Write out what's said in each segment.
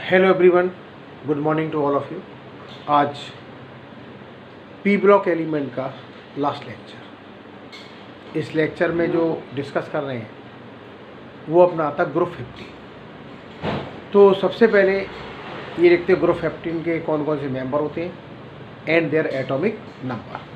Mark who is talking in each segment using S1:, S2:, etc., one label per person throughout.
S1: Hello everyone, good morning to all of you. आज p block element का last lecture. इस lecture में जो डिस्कस कर रहे हैं वो अपना आता ग्रुप 15। तो सबसे पहले ये देखते हैं ग्रुप 15 के कौन कौन से मेंबर होते हैं एंड देयर एटॉमिक नंबर।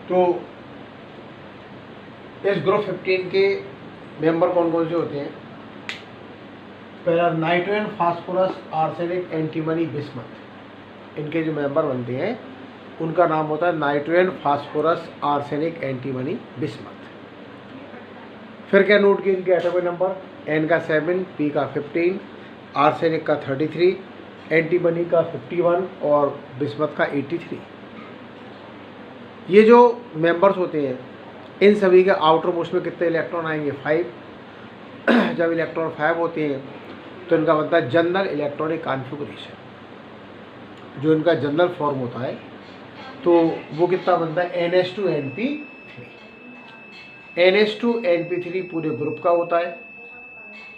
S1: तो इस ग्रुप 15 के मेंबर कौन कौन से होते हैं? पहला nitrogen, phosphorus, arsenic, antimony, bismuth. इनके जो मेंबर बनते हैं उनका नाम होता है nitrogen, phosphorus, arsenic, antimony, bismuth. फिर क्या नोट किए इनके एटॉमिक नंबर? एन का 7, पी का 15, आर्सेनिक का 33, एंटीमनी का 51 और बिस्मथ का 83। ये जो मेंबर्स होते हैं इन सभी के आउटर मोस्ट में कितने इलेक्ट्रॉन आएंगे? 5। जब इलेक्ट्रॉन 5 होते हैं तो इनका बनता है जनरल इलेक्ट्रॉनिक कॉन्फ़िगरेशन। जो इनका जनरल फॉर्म होता है तो वो कितना बनता है? NH2NP3। NH2NP3 पूरे ग्रुप का होता है,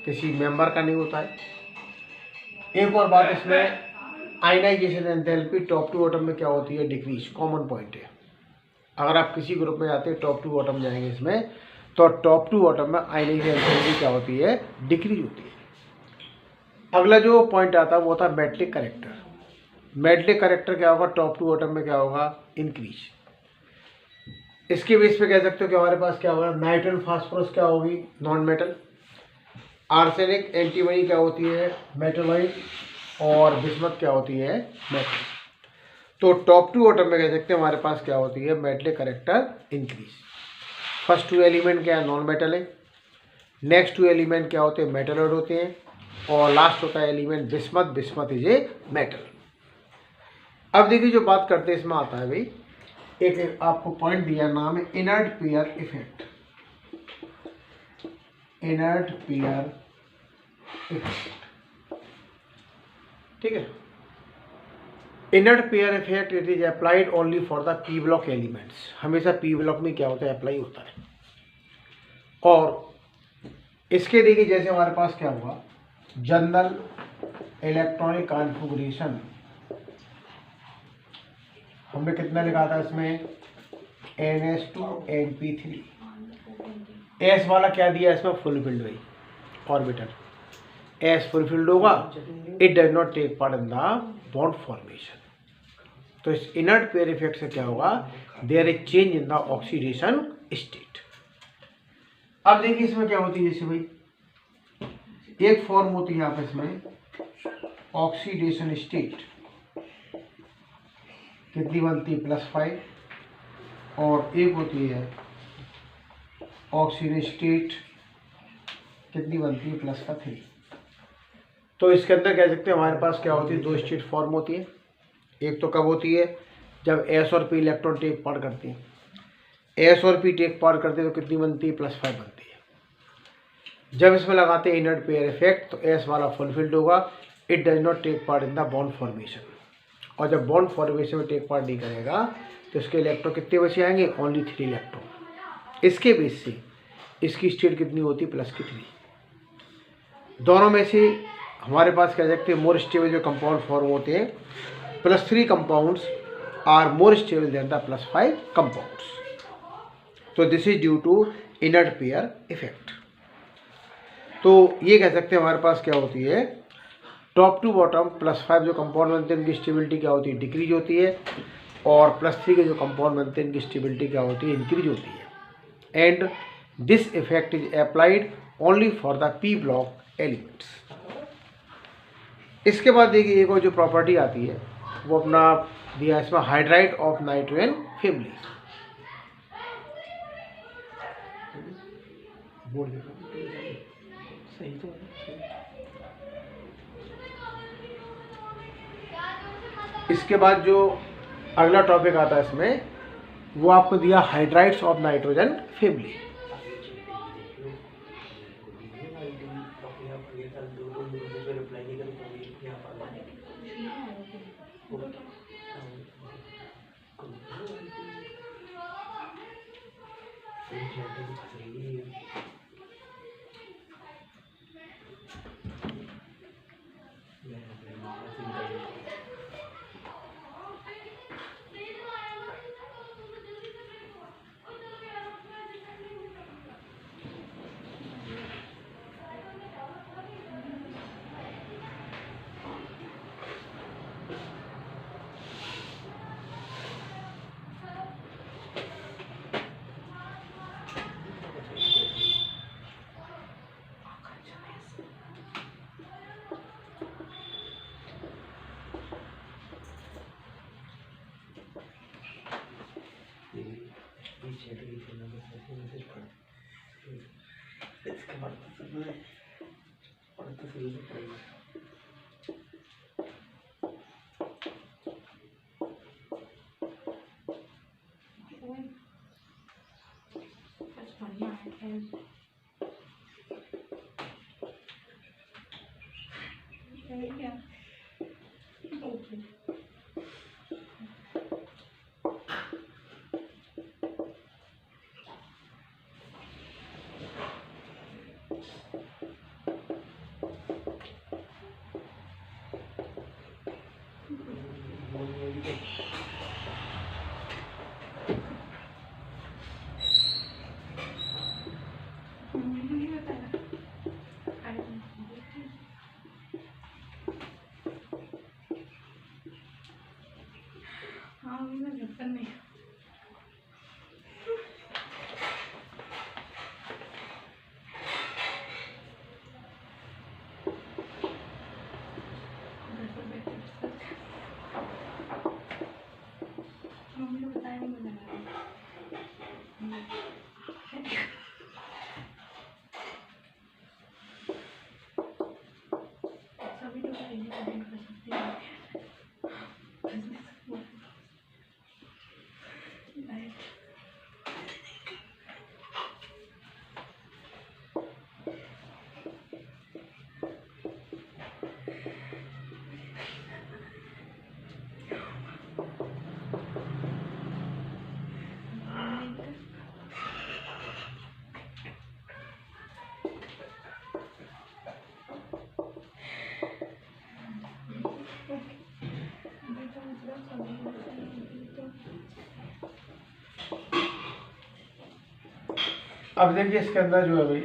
S1: किसी मेंबर का नहीं होता है। एक और बात इसमें, ionization enthalpy top to atom में क्या होती है? डिक्रीज। कॉमन पॉइंट है, अगर आप किसी ग्रुप में जाते हैं टॉप टू एटम जाएंगे इसमें, तो टॉप टू एटम में आयनाइजेशन एंथैल्पी क्या होती है? डिक्रीज होती है। अगला जो पॉइंट आता है वो होता है मेटलिक करेक्टर। मेटलिक करेक्टर क्या होगा? टॉप टू एटम में क्या होगा? इंक्रीज। इसके बेस पे कह सकते हो कि हमारे पास क्या होगा? नाइट्रोजन, फास्फोरस क्या होगी? Non metal. आर्सेनिक, एंटीमनी क्या होती है? मेटलॉइड। और बिस्मथ क्या होती है? मेटल। तो टॉप टू एटम में कह सकते हैं हमारे पास क्या होती है? Metallic character increase. First 2 element क्या है? नॉन मेटल है। नेक्स्ट 2 एलिमेंट क्या होते हैं? मेटलॉइड होते हैं। और लास्ट होता है element bismuth. Bismuth is a metal. अब देखिए जो बात करते हैं इसमें आता है भाई, एक आपको पॉइंट दिया, नाम है inert pair effect. Inert pair effect, ठीक है। Inert pair effect it is applied only for the P block elements. हमेशा पी ब्लॉक में क्या होता है? अप्लाई होता है। और इसके देखिए जैसे हमारे पास क्या हुआ, जनरल इलेक्ट्रॉनिक कॉन्फ़िगरेशन हमने कितना लिखा था इसमें? NH2NP3। एस वाला क्या दिया इसमें? फुलफिल्ड भाई ऑर्बिटल। एस फुलफिल्ड होगा, it does not take part in the bond formation. तो इस इनर्ट पेयर इफेक्ट से क्या होगा? There is change in the oxidation state. अब देखिए इसमें क्या होती है, जैसे भाई एक फॉर्म होती है आप इसमें ऑक्सीडेशन स्टेट, कितनी बनती है? +5। और एक होती है ऑक्सीडेशन स्टेट, कितनी बनती है? +3। तो इसके अंदर कह सकते हैं हमारे पास क्या होती है, दो स्टेट फॉर्म होती है। एक तो कब होती है, जब एस और पी इलेक्ट्रॉन टेक पार्ट करती हैं। एस और पी टेक पार्ट करते हैं तो कितनी बनती है, +5 बनती है। जब इसमें लगाते हैं इनर्ट पेयर इफेक्ट तो एस वाला फुलफिल्ड होगा, it does not take part in the bond formation. और जब बॉन्ड फॉर्मेशन में टेक पार्ट नहीं करेगा तो इसके इलेक्ट्रॉन कितने बचे आएंगे, ओनली 3 इलेक्ट्रॉन। इसके बेस से इसकी स्टेट कितनी होती है, +3। दोनों में से हमारे पास कह सकते हैं मोर स्टेबल जो कंपाउंड फॉर्म होते हैं, +3 compounds are more stable than the +5 compounds. तो this is due to inert pair effect. तो ये कह सकते हैं हमारे पास क्या होती है, टॉप टू बॉटम +5 जो कंपाउंड बनते हैं उनकी स्टेबिलिटी क्या होती है, डिक्रीज होती है, और +3 के जो कंपाउंड बनते हैं इनकी स्टेबिलिटी क्या होती है, इंक्रीज होती है। And this effect is applied only for the P block elements. इसके बाद देखिए एक और जो प्रॉपर्टी आती है वो अपना दिया इसमें, हाइड्राइड ऑफ नाइट्रोजन फैमिली। इसके बाद जो अगला टॉपिक आता है इसमें वो आपको दिया हाइड्राइड्स ऑफ नाइट्रोजन फैमिली। अब देखिए इसके अंदर जो है भाई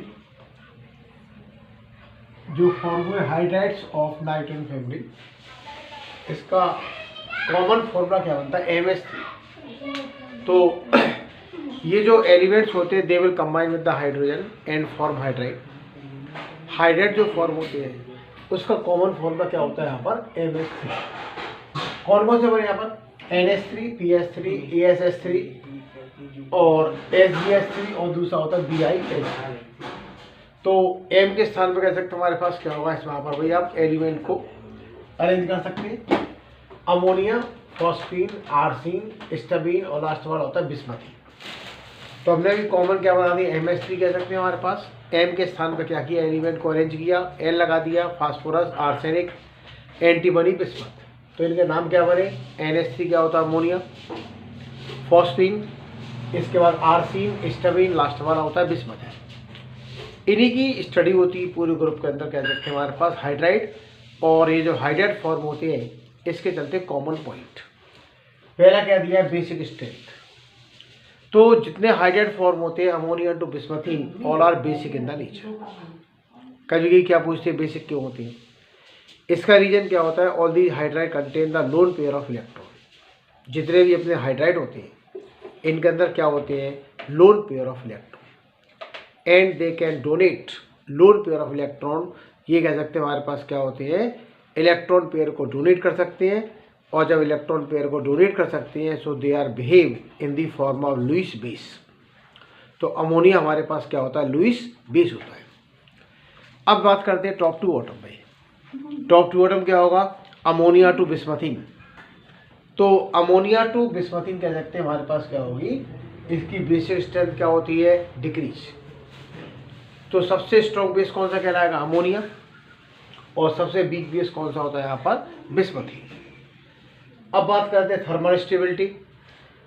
S1: जो formula hydrides of nitrogen family, इसका कॉमन फॉर्मूला क्या बनता है, MH3। तो ये जो एलिमेंट्स होते हैं they will combine with the hydrogen and form hydride. Hydride जो फॉर्म होते हैं उसका कॉमन फॉर्मूला क्या होता है यहाँ पर, MH3। कौन कौन से बने यहाँ पर, NH3, PS3, ASS3 और SgS3 और दूसरा होता है BiH3। तो एम के स्थान पर कह सकते हमारे पास क्या होगा, इसमें यहाँ पर भाई आप एलिमेंट को अरेंज कर सकते हैं। अमोनिया, फॉस्फीन, आर्सिन, स्टबीन और लास्ट वाला होता है बिस्मथी। तो हमने भी कॉमन क्या बना दी, MH3 कह सकते हैं हमारे पास। एम के स्थान पर क्या किया, एलिमेंट को अरेंज किया, एल लगा दिया, फास्फोरस, आर्सेनिक, एंटीमनी, बिस्मथ। तो इनके नाम क्या बने, NH3 क्या होता है अमोनिया, फॉस्फीन, इसके बाद आर्सिन, स्टबीन, लास्ट वाला होता है बिस्मथ है। इन्हीं की स्टडी होती है पूरे ग्रुप के अंदर, कह सकते हैं हमारे पास हाइड्राइड। और ये जो हाइड्राइड फॉर्म होते हैं इसके चलते कॉमन पॉइंट पहला क्या दिया है, बेसिक स्ट्रेंथ। तो जितने हाइड्राइड फॉर्म होते हैं ammonia to bismuthine all are basic in the nature. कभी क्या पूछते हैं बेसिक क्यों होते हैं, इसका रीजन क्या होता है, all the hydride contain the lone pair of electron. जितने भी अपने हाइड्राइड होते हैं इनके अंदर क्या होते हैं, lone pair of electron and they can donate lone pair of electron. ये कह सकते हैं हमारे पास क्या होते हैं, इलेक्ट्रॉन पेयर को डोनेट कर सकते हैं। और जब इलेक्ट्रॉन पेयर को डोनेट कर सकते हैं so they are behave in the form of Lewis base. तो अमोनिया हमारे पास क्या होता है, लुईस बेस होता है। अब बात करते हैं टॉप टू एटम में। टॉप टू एटम क्या होगा, अमोनिया टू बिस्मथीन। तो अमोनिया टू बिस्मथीन कह सकते हैं हमारे पास क्या होगी, इसकी बेसिक स्ट्रेंथ क्या होती है, डिक्रीज। तो सबसे स्ट्रॉन्ग बेस कौन सा कहलाएगा, अमोनिया। और सबसे वीक बेस कौन सा होता है यहाँ पर, बिस्मथीन। अब बात करते हैं thermal stability.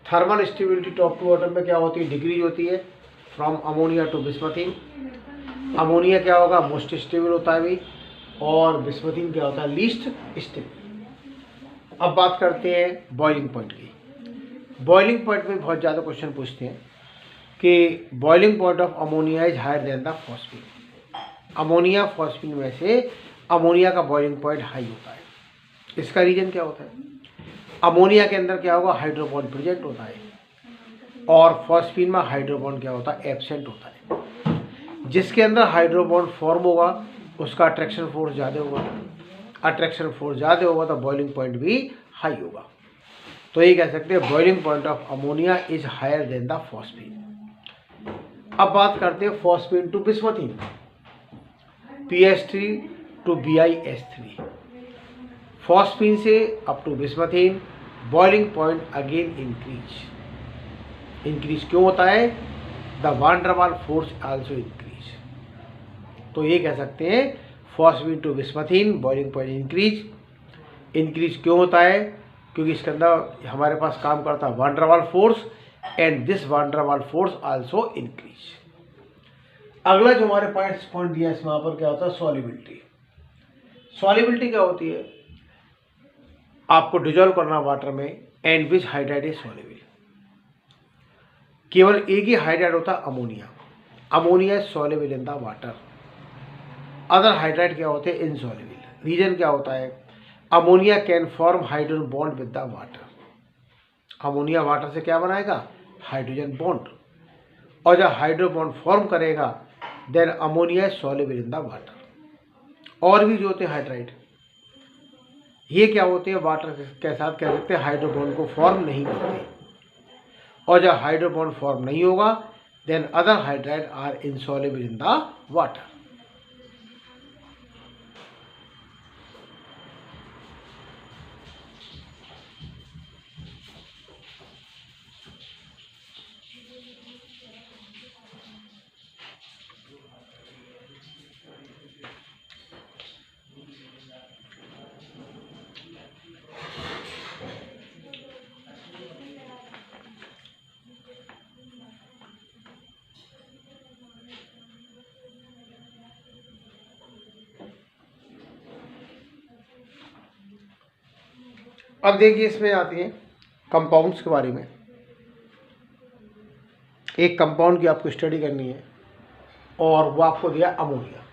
S1: Thermal stability top to atom में क्या होती है, डिक्रीज होती है from ammonia to bismuthine. Ammonia क्या होगा, मोस्ट स्टेबल होता है भी, और बिस्मथीन क्या होता है, लीस्ट स्टेबल। अब बात करते हैं बॉइलिंग पॉइंट की। बॉइलिंग पॉइंट में बहुत ज़्यादा क्वेश्चन पूछते हैं कि boiling point of ammonia is higher than the phosphine. Ammonia phosphine में से अमोनिया का बॉइलिंग पॉइंट हाई होता है। इसका रीजन क्या होता है, अमोनिया के अंदर क्या होगा, हाइड्रोबॉन्ड प्रेजेंट होता है, और फॉस्फीन में हाइड्रोबॉन्ड क्या होता है, एब्सेंट होता है। जिसके अंदर हाइड्रोबॉन्ड फॉर्म होगा उसका अट्रैक्शन फोर्स ज़्यादा होगा, अट्रैक्शन फोर्स ज़्यादा होगा तो बॉइलिंग पॉइंट भी हाई होगा। तो ये कह सकते हैं boiling point of ammonia is higher than the phosphine. अब बात करते हैं phosphine to bismuthine, PH3 to BiS3। Phosphine से up to bismuthine boiling point again increase क्यों होता है, the van der Waals force also increase. तो ये कह सकते हैं phosphine to bismuthine boiling point increase क्यों होता है, क्योंकि इसके अंदर हमारे पास काम करता है van der Waals force and this van der Waals force also increase. अगला जो हमारे पॉइंट दिया इसमें यहाँ पर क्या होता है, सॉल्युबिलिटी। सॉल्युबिलिटी क्या होती है, आपको डिजोल्व करना वाटर में, and which hydride is soluble. केवल एक ही हाइड्राइड होता है ammonia. Ammonia is soluble in the water, other hydride क्या होते हैं, इनसॉल्युबल। रीजन क्या होता है, ammonia can form hydrogen bond with the water. Ammonia water से क्या बनाएगा, हाइड्रोजन बॉन्ड, और जब हाइड्रो बॉन्ड फॉर्म करेगा then ammonia is soluble in the water. और भी जो होते हैं हाइड्राइड, ये क्या होते हैं, वाटर के साथ कह सकते हैं हाइड्रो बॉन्ड को फॉर्म नहीं करते, और जब हाइड्रो बॉन्ड फॉर्म नहीं होगा then other hydride are insoluble in the water. अब देखिए इसमें आती हैं कंपाउंड्स के बारे में। एक कंपाउंड की आपको स्टडी करनी है और वो आपको दिया अमोनिया।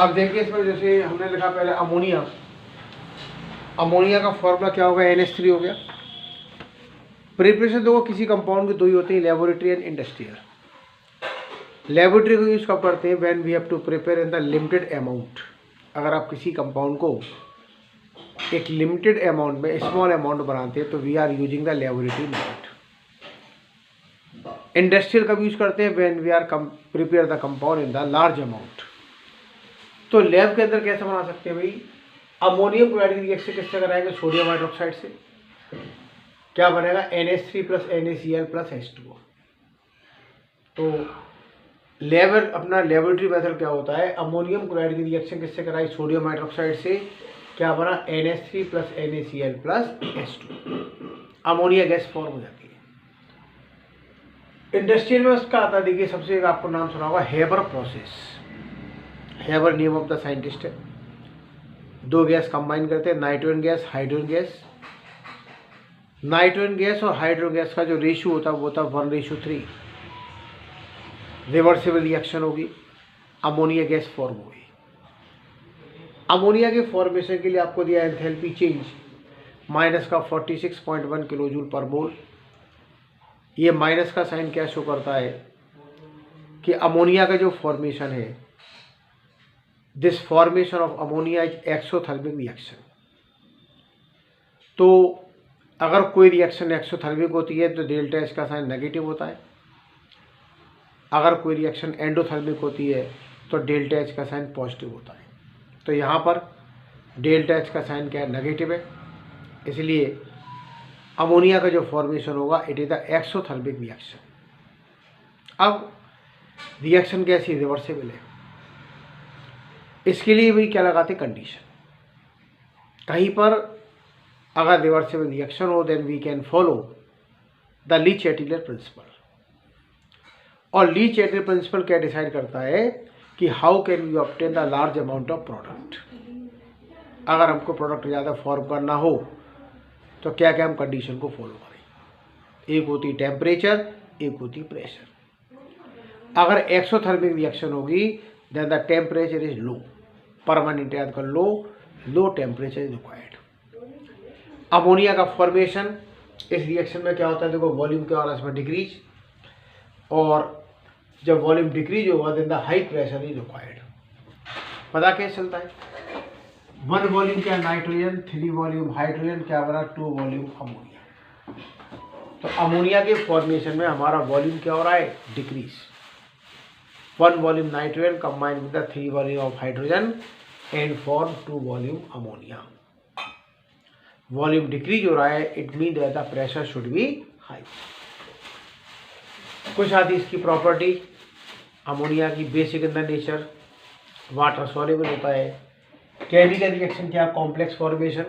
S1: अब देखिए इसमें जैसे हमने लिखा पहले अमोनिया, अमोनिया का फॉर्मूला क्या होगा, NH3 हो गया। प्रिपरेशन देखो किसी कंपाउंड की दो ही होती है, लेबोरेटरी एंड इंडस्ट्रियल। लेबोरेटरी को यूज़ कब करते हैं, when we have to prepare in the limited amount. अगर आप किसी कंपाउंड को एक लिमिटेड अमाउंट में स्मॉल अमाउंट बनाते हैं तो we are using the laboratory method. Industrial कब यूज करते हैं, when we are prepare the compound in the large amount. तो लैब के अंदर कैसे बना सकते हैं भाई, अमोनियम क्लोराइड की रिएक्शन किससे कराएंगे, सोडियम हाइड्रोक्साइड से। क्या बनेगा, NH3 + NaCl + H2O। तो लेवल अपना लेबोरेटरी मेथड क्या होता है, अमोनियम क्लोराइड की रिएक्शन किससे कराई, सोडियम हाइड्रोक्साइड से। क्या बना, NH3 + NaCl + H2O, ammonia gas form हो जाती है। इंडस्ट्रियल में उसका आता है, देखिए सबसे एक आपको नाम सुना होगा, Haber process. Haber name of the scientist है। दो गैस कंबाइन करते हैं, nitrogen gas, hydrogen gas. Nitrogen gas और हाइड्रोजन गैस का जो रेशियो होता है वो होता है 1:3। रिवर्सिबल रिएक्शन होगी, अमोनिया गैस फॉर्म होगी। अमोनिया के फॉर्मेशन के लिए आपको दिया एंथैल्पी चेंज माइनस का 46.1 किलोजूल पर मोल। ये माइनस का साइन क्या शो करता है कि अमोनिया का जो फॉर्मेशन है, this formation of ammonia is exothermic reaction. तो अगर कोई रिएक्शन एक्सोथर्मिक होती है तो डेल्टा एच का साइन नेगेटिव होता है। अगर कोई रिएक्शन एंडोथर्मिक होती है तो डेल्टा एच का साइन पॉजिटिव होता है। तो यहाँ पर डेल्टा एच का साइन क्या है, नेगेटिव है। इसलिए अमोनिया का जो फॉर्मेशन होगा it is the exothermic reaction. अब रिएक्शन कैसी, रिवर्सिबल है। इसके लिए भी क्या लगाते, कंडीशन। कहीं पर अगर रिवर्सिबल रिएक्शन हो then we can follow the Le Chatelier principle. और ली-चैटलियर प्रिंसिपल क्या डिसाइड करता है कि how can we obtain the large amount of product. अगर हमको प्रोडक्ट ज़्यादा फॉर्म करना हो तो क्या क्या हम कंडीशन को फॉलो करें। एक होती टेम्परेचर, एक होती प्रेशर। अगर एक्सोथर्मिक रिएक्शन होगी then the temperature is low, permanent याद कर लो, low temperature is required. Ammonia का फॉर्मेशन इस रिएक्शन में क्या होता है, देखो वॉल्यूम क्या होगा इसमें, डिक्रीज। और जब वॉल्यूम डिक्रीज होगा then the high pressure is required. पता कैसे चलता है, 1 वॉल्यूम क्या नाइट्रोजन, 3 वॉल्यूम हाइड्रोजन, क्या बना 2 वॉल्यूम अमोनिया। तो अमोनिया के फॉर्मेशन में हमारा वॉल्यूम क्या हो रहा है, decrease. 1 volume nitrogen combined with the 3 volume of hydrogen and form 2 volume ammonia. Volume decrease हो रहा है, it mean that the pressure should be high. कुछ आती इसकी प्रॉपर्टी, अमोनिया की basic in the nature, water soluble होता है। Chemical reaction क्या, कॉम्प्लेक्स फॉर्मेशन।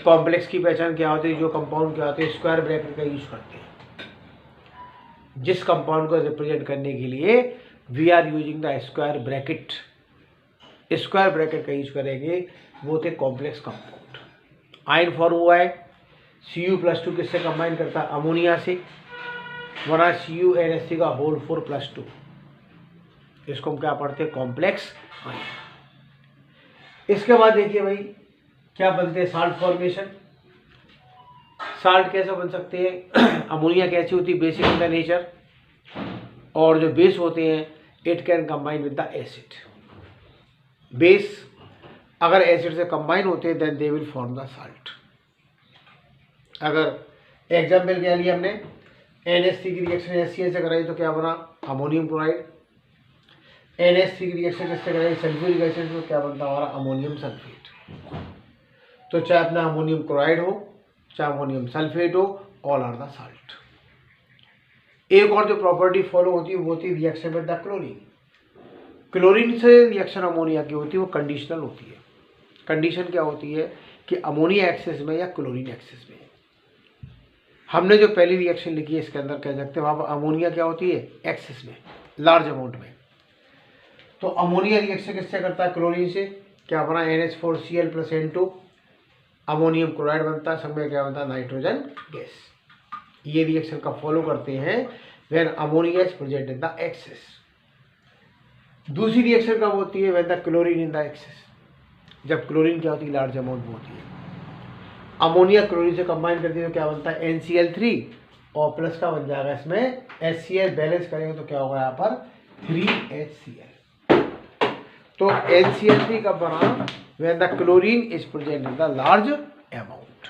S1: कॉम्प्लेक्स की पहचान क्या होती है, जो कंपाउंड क्या होते हैं स्क्वायर ब्रैकेट का यूज करते हैं। जिस कंपाउंड को रिप्रेजेंट करने के लिए we are using the square bracket, square bracket का यूज करेंगे, वो थे कॉम्प्लेक्स कंपाउंड। आयन फॉर्म हुआ है, Cu+2 किससे कंबाइन करता है, अमोनिया से, वरना CuNH3 का होल 4+2। इसको हम क्या पढ़ते हैं, कॉम्प्लेक्स आयन। इसके बाद देखिए भाई क्या बनते हैं, साल्ट फॉर्मेशन। साल्ट कैसे बन सकते हैं, अमोनिया कैसी होती है, बेसिक इन द नेचर। और जो बेस होते हैं it can combine with the acid. Base अगर एसिड से कंबाइन होते हैं then they will form the salt. अगर एग्जाम्पल क्या लिया हमने, NH3 की रिएक्शन HCl से कराई तो क्या बना, अमोनियम क्लोराइड। NH3 की रिएक्शन किससे कराई, सल्फ्यूरिक एसिड से, क्या बनता हमारा, अमोनियम सल्फेट। तो चाहे अपना अमोनियम क्लोराइड हो चाहे अमोनियम सल्फेट हो, ऑल आर द साल्ट। एक और जो प्रॉपर्टी फॉलो होती है वो होती है reaction with the chlorine. Chlorine से रिएक्शन अमोनिया की होती है वो कंडीशनल होती है। कंडीशन क्या होती है कि अमोनिया एक्सेस में या क्लोरीन एक्सेस में। हमने जो पहली रिएक्शन लिखी है इसके अंदर कह सकते हैं वहाँ पर अमोनिया क्या होती है, एक्सेस में, लार्ज अमाउंट में। तो अमोनिया रिएक्शन किससे करता है, क्लोरीन से। क्या बना, NH4Cl + N2, अमोनियम क्लोराइड बनता है, सब में क्या बनता है, नाइट्रोजन गैस। ये रिएक्शन का फॉलो करते हैं when ammonia is present in the excess. दूसरी रिएक्शन कब होती है? When the chlorine in the excess, जब क्लोरीन क्या होती है? लार्ज अमाउंट में होती है। अमोनिया क्लोरीन से कंबाइन करती है तो क्या बनता है? NCl3 और प्लस का बन जाएगा इसमें HCl, बैलेंस करेंगे तो क्या होगा यहाँ पर? 3HCl। तो NCl3 कब बना? When the chlorine is present in the large amount.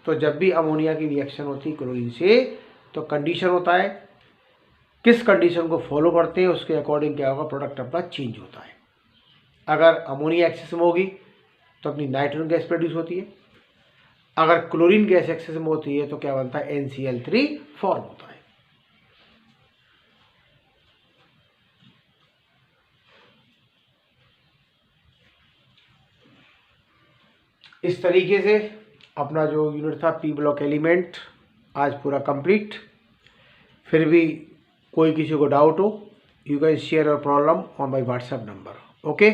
S1: तो जब भी अमोनिया की रिएक्शन होती है क्लोरीन से तो कंडीशन होता है, किस कंडीशन को फॉलो करते हैं उसके अकॉर्डिंग क्या होगा? प्रोडक्ट अपना चेंज होता है। अगर अमोनिया एक्सेस में होगी तो अपनी नाइट्रोजन गैस प्रोड्यूस होती है, अगर क्लोरीन गैस एक्सेस में होती है तो क्या बनता है? NCl3 फॉर्म होता है। इस तरीके से अपना जो यूनिट था पी ब्लॉक एलिमेंट आज पूरा कंप्लीट। फिर भी कोई किसी को डाउट हो, you can share your problem on my WhatsApp number. Okay.